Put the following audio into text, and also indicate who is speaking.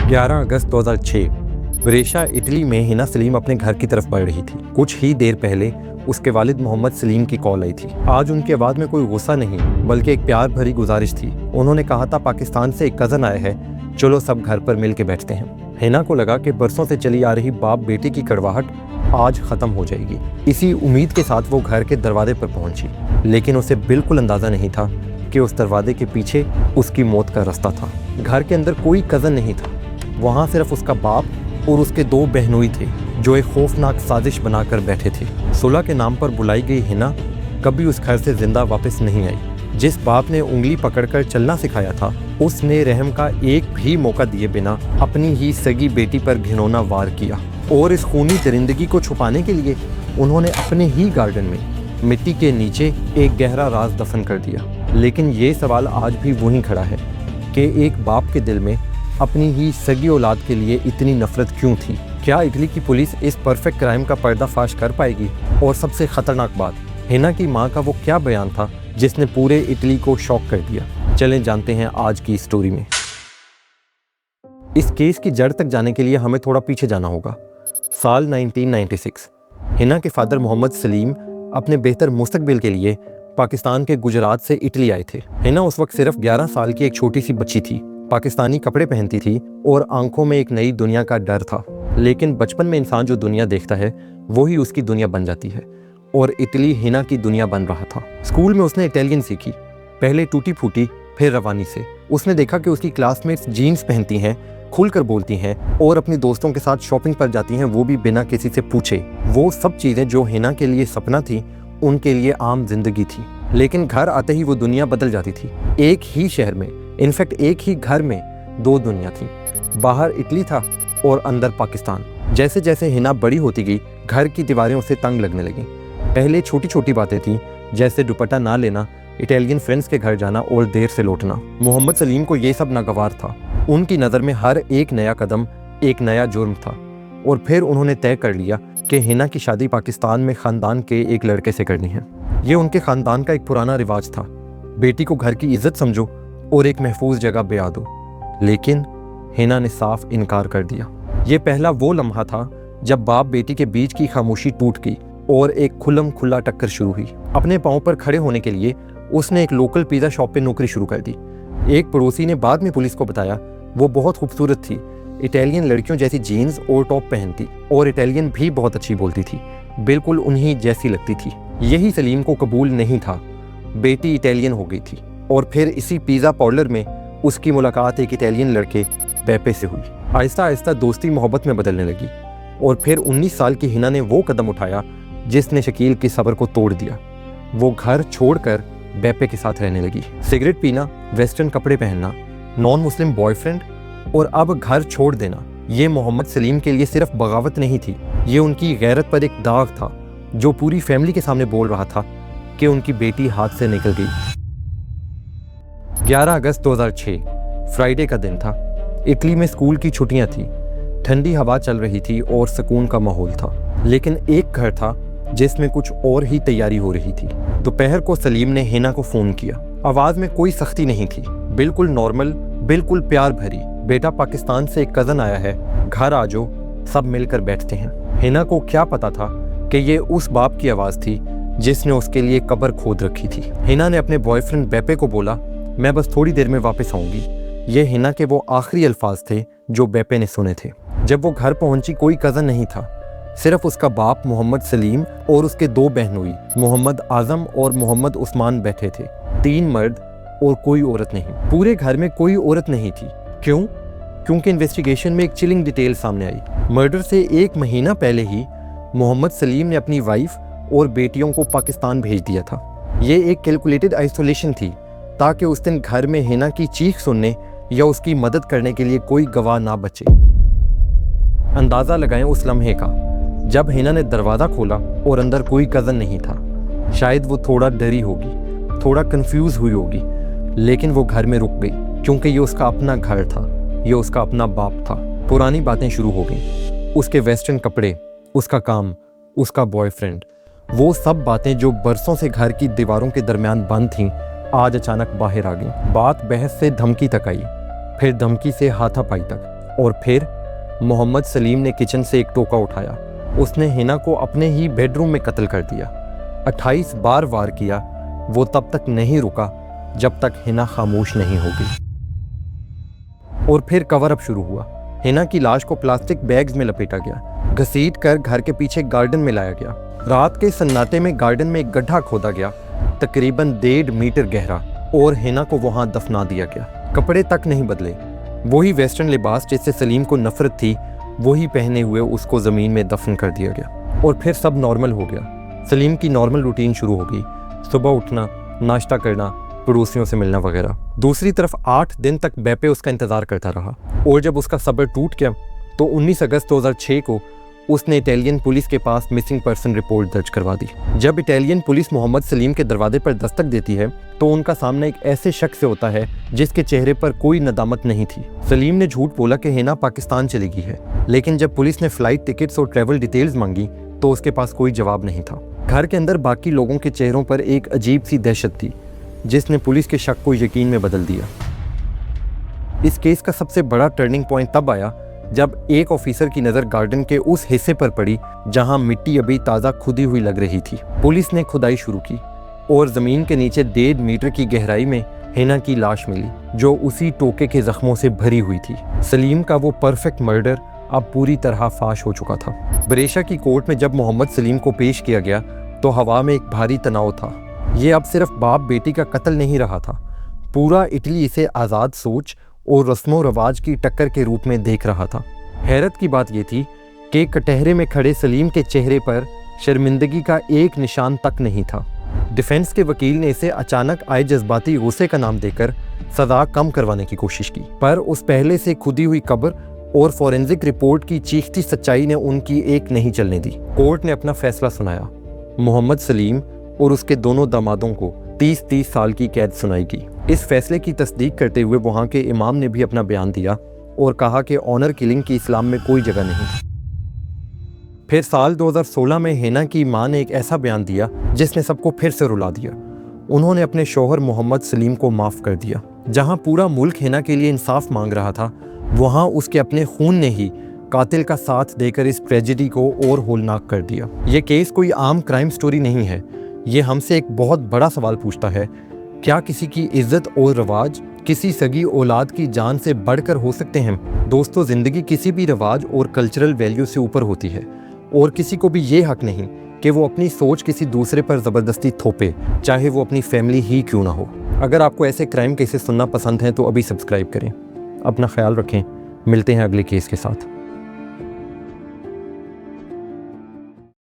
Speaker 1: 11 अगस्त 2006 बरेशा Italy में हिना सलीम अपने घर की तरफ बढ़ रही थी। कुछ ही देर पहले उसके वालिद मोहम्मद सलीम की कॉल आई थी। आज उनकी आवाज़ में कोई गुस्सा नहीं बल्कि एक प्यार भरी गुजारिश थी। उन्होंने कहा था, पाकिस्तान से एक कज़न आया है, चलो सब घर पर मिल के बैठते हैं। हिना को लगा कि बरसों से चली आ रही बाप बेटी की कड़वाहट आज ख़त्म हो जाएगी। इसी उम्मीद के साथ वो घर के दरवाजे पर पहुंची, लेकिन उसे बिल्कुल अंदाज़ा नहीं था कि उस दरवाजे के पीछे उसकी मौत का रास्ता था। घर के अंदर कोई कज़न नहीं था, वहाँ सिर्फ उसका बाप और उसके 2 बहनोई थे जो एक खौफनाक साजिश बनाकर बैठे थे। सुलह के नाम पर बुलाई गई हिना कभी उस घर से जिंदा वापस नहीं आई। जिस बाप ने उंगली पकड़कर चलना सिखाया था, उसने रहम का एक भी मौका दिए बिना अपनी ही सगी बेटी पर घिनौना वार किया, और इस खूनी दरिंदगी को छुपाने के लिए उन्होंने अपने ही गार्डन में मिट्टी के नीचे एक गहरा राज दफन कर दिया। लेकिन ये सवाल आज भी वहीं खड़ा है कि एक बाप के दिल में अपनी ही सगी औलाद के लिए इतनी नफरत क्यों थी। क्या इटली की पुलिस इस परफेक्ट क्राइम का पर्दाफाश कर पाएगी? और सबसे खतरनाक बात, हिना की मां का वो क्या बयान था जिसने पूरे इटली को शॉक कर दिया। चलें जानते हैं आज की स्टोरी में। इस केस की जड़ तक जाने के लिए हमें थोड़ा पीछे जाना होगा। साल 1996। हिना के फादर मोहम्मद सलीम अपने बेहतर मुस्तकबिल के लिए पाकिस्तान के गुजरात से इटली आए थे। हिना उस वक्त सिर्फ 11 साल की एक छोटी सी बच्ची थी। पाकिस्तानी कपड़े पहनती थी और आंखों में एक नई दुनिया का डर था। लेकिन बचपन में इंसान जो दुनिया देखता है वही उसकी दुनिया बन जाती है, और इटली हिना की दुनिया बन रहा था। स्कूल में उसने इटालियन सीखी, पहले टूटी फूटी फिर रवानी से। उसने देखा कि उसकी क्लासमेट्स जीन्स पहनती हैं, खुलकर बोलती हैं और अपनी दोस्तों के साथ शॉपिंग पर जाती हैं, वो भी बिना किसी से पूछे। वो सब चीज़ें जो हिना के लिए सपना थी, उनके लिए आम जिंदगी थी। लेकिन घर आते ही वो दुनिया बदल जाती थी। एक ही शहर में, इनफैक्ट एक ही घर में 2 दुनिया थी। बाहर इटली था और अंदर पाकिस्तान। जैसे जैसे हिना बड़ी होती गई, घर की दीवारें उसे तंग लगने लगीं। पहले छोटी छोटी बातें थीं, जैसे दुपट्टा ना लेना, इटालियन फ्रेंड्स के घर जाना और देर से लौटना। मोहम्मद सलीम को ये सब नागवार था। उनकी नज़र में हर एक नया कदम एक नया जुर्म था, और फिर उन्होंने तय कर लिया कि हिना की शादी पाकिस्तान में ख़ानदान के एक लड़के से करनी है। ये उनके ख़ानदान का एक पुराना रिवाज था, बेटी को घर की इज्जत समझो और एक महफूज जगह ब्याह दो। लेकिन हिना ने साफ इनकार कर दिया। ये पहला वो लम्हा था जब बाप बेटी के बीच की खामोशी टूट गई और एक खुल्लम खुल्ला टक्कर शुरू हुई। अपने पाँव पर खड़े होने के लिए उसने एक लोकल पिज़्ज़ा शॉप पे नौकरी शुरू कर दी। एक पड़ोसी ने बाद में पुलिस को बताया, वो बहुत खूबसूरत थी, इटालियन लड़कियों जैसी जीन्स और टॉप पहनती और इटालियन भी बहुत अच्छी बोलती थी, बिल्कुल उन्हीं जैसी लगती थी। यही सलीम को कबूल नहीं था। बेटी इटालियन हो गई थी, और फिर इसी पिज़्ज़ा पार्लर में उसकी मुलाकात एक इटालियन लड़के बेपे से हुई। आहिस्ता आहिस्ता दोस्ती मोहब्बत में बदलने लगी, और फिर 19 साल की हिना ने वो कदम उठाया जिसने शकील की सब्र को तोड़ दिया। वो घर छोड़कर बेपे के साथ रहने लगी। सिगरेट पीना, वेस्टर्न कपड़े पहनना, नॉन मुस्लिम बॉयफ्रेंड और अब घर छोड़ देना, ये मोहम्मद सलीम के लिए सिर्फ बगावत नहीं थी, ये उनकी गैरत पर एक दाग था जो पूरी फैमिली के सामने बोल रहा था कि उनकी बेटी हाथ से निकल गई। 11 अगस्त 2006 फ्राइडे का दिन था। इटली में स्कूल की छुट्टियां थी, ठंडी हवा चल रही थी और सुकून का माहौल था। लेकिन एक घर था जिसमें कुछ और ही तैयारी हो रही थी। दोपहर को सलीम ने हिना को फ़ोन किया। आवाज़ में कोई सख्ती नहीं थी, बिल्कुल नॉर्मल, बिल्कुल प्यार भरी। बेटा, पाकिस्तान से एक कज़न आया है, घर आ जाओ, सब मिलकर बैठते हैं। हिना को क्या पता था कि ये उस बाप की आवाज़ थी जिसने उसके लिए कब्र खोद रखी थी। हिना ने अपने बॉयफ्रेंड बेपे को बोला, मैं बस थोड़ी देर में वापस आऊँगी। ये हिना के वो आखिरी अल्फाज थे जो बेपे ने सुने थे। जब वो घर पहुंची, कोई कज़न नहीं था, सिर्फ उसका बाप मोहम्मद सलीम और उसके 2 बहनोई मोहम्मद आज़म और मोहम्मद उस्मान बैठे थे। 3 मर्द और कोई औरत नहीं। पूरे घर में कोई औरत नहीं थी। क्यों? क्योंकि इन्वेस्टिगेशन में एक चिलिंग डिटेल सामने आई। मर्डर से 1 महीना पहले ही मोहम्मद सलीम ने अपनी वाइफ और बेटियों को पाकिस्तान भेज दिया था। ये एक कैलकुलेटेड आइसोलेशन थी ताकि उस दिन घर में हिना की चीख सुनने या उसकी मदद करने के लिए कोई गवाह ना बचे। अंदाज़ा लगाएं उस लम्हे का जब हिना ने दरवाज़ा खोला और अंदर कोई कज़न नहीं था। शायद वो थोड़ा डरी होगी, थोड़ा कंफ्यूज हुई होगी, लेकिन वो घर में रुक गई क्योंकि ये उसका अपना घर था, ये उसका अपना बाप था। पुरानी बातें शुरू हो गई, उसके वेस्टर्न कपड़े, उसका काम, उसका बॉयफ्रेंड, वो सब बातें जो बरसों से घर की दीवारों के दरमियान बंद थीं, आज अचानक बाहर आ गई। बात बहस से धमकी तक आई, फिर धमकी से हाथापाई तक, और फिर मोहम्मद सलीम ने किचन से एक टोका उठाया। उसने हिना को अपने ही बेडरूम में कत्ल कर दिया। 28 बार वार किया। वो तब तक नहीं रुका जब तक हिना खामोश नहीं हो गई। और फिर कवर अप शुरू हुआ। हिना की लाश को प्लास्टिक बैग्स में लपेटा गया, घसीट कर घर के पीछे गार्डन में लाया गया। रात के सन्नाटे में गार्डन में एक गड्ढा खोदा गया, तकरीबन 1.5 मीटर गहरा, और हिना को वहां दफना दिया गया। कपड़े तक नहीं बदले, वही वेस्टर्न लिबास जिससे सलीम को नफरत थी वही पहने हुए उसको ज़मीन में दफन कर दिया गया। और फिर सब नॉर्मल हो गया। सलीम की नॉर्मल रूटीन शुरू हो गई, सुबह उठना, नाश्ता करना, पड़ोसियों से मिलना वगैरह। दूसरी तरफ 8 दिन तक बेपे उसका इंतज़ार करता रहा, और जब उसका सब्र टूट गया तो 19 अगस्त 2006 को उसने इटालियन पुलिस के पास मिसिंग पर्सन रिपोर्ट दर्ज करवा दी। जब इटालियन पुलिस मोहम्मद सलीम के दरवाजे पर दस्तक देती है तो उनका सामना एक ऐसे शख्स से होता है जिसके चेहरे पर कोई नदामत नहीं थी। सलीम ने झूठ बोला कि हिना पाकिस्तान चली गई है, लेकिन जब पुलिस ने फ्लाइट टिकट्स और ट्रैवल डिटेल्स मांगी तो उसके पास कोई जवाब नहीं था। घर के अंदर बाकी लोगों के चेहरों पर एक अजीब सी दहशत थी जिसने पुलिस के शक को यकीन में बदल दिया। इस केस का सबसे बड़ा टर्निंग पॉइंट तब आया जब एक ऑफिसर की नज़र गार्डन के उस हिस्से पर पड़ी जहां मिट्टी अभी ताज़ा खुदी हुई लग रही थी। पुलिस ने खुदाई शुरू की और ज़मीन के नीचे 1.5 मीटर की गहराई में हिना की लाश मिली, जो उसी टोके के जख्मों से भरी हुई थी। सलीम का वो परफेक्ट मर्डर अब पूरी तरह फाश हो चुका था। बरेशा की कोर्ट में जब मोहम्मद सलीम को पेश किया गया तो हवा में एक भारी तनाव था। ये अब सिर्फ बाप बेटी का कत्ल नहीं रहा था, पूरा इटली इसे आज़ाद सोच और रस्मों रवाज की टक्कर के रूप में देख रहा था। हैरत की बात यह थी कि कटहरे में खड़े सलीम के चेहरे पर शर्मिंदगी का एक निशान तक नहीं था। डिफेंस के वकील ने इसे अचानक आए जज्बाती गुस्से का नाम देकर सज़ा कम करवाने की कोशिश की, पर उस पहले से खुदी हुई कब्र और फॉरेंसिक रिपोर्ट की चीखती सच्चाई ने उनकी एक नहीं चलने दी। कोर्ट ने अपना फैसला सुनाया। मोहम्मद सलीम और उसके दोनों दामादों को 30-30 साल की कैद सुनाई गई। इस फैसले की तस्दीक करते हुए वहाँ के इमाम ने भी अपना बयान दिया और कहा कि ऑनर किलिंग की इस्लाम में कोई जगह नहीं। फिर साल 2016 में हिना की मां ने एक ऐसा बयान दिया जिसने सबको फिर से रुला दिया। उन्होंने अपने शौहर मोहम्मद सलीम को माफ़ कर दिया। जहाँ पूरा मुल्क हिना के लिए इंसाफ मांग रहा था, वहाँ उसके अपने खून ने ही कातिल का साथ देकर इस ट्रेजेडी को और होलनाक कर दिया। ये केस कोई आम क्राइम स्टोरी नहीं है। ये हमसे एक बहुत बड़ा सवाल पूछता है, क्या किसी की इज्जत और रवाज किसी सगी औलाद की जान से बढ़कर हो सकते हैं? दोस्तों, ज़िंदगी किसी भी रवाज और कल्चरल वैल्यू से ऊपर होती है और किसी को भी ये हक नहीं कि वो अपनी सोच किसी दूसरे पर ज़बरदस्ती थोपे, चाहे वो अपनी फैमिली ही क्यों ना हो। अगर आपको ऐसे क्राइम केसेस सुनना पसंद है तो अभी सब्सक्राइब करें। अपना ख्याल रखें। मिलते हैं अगले केस के साथ।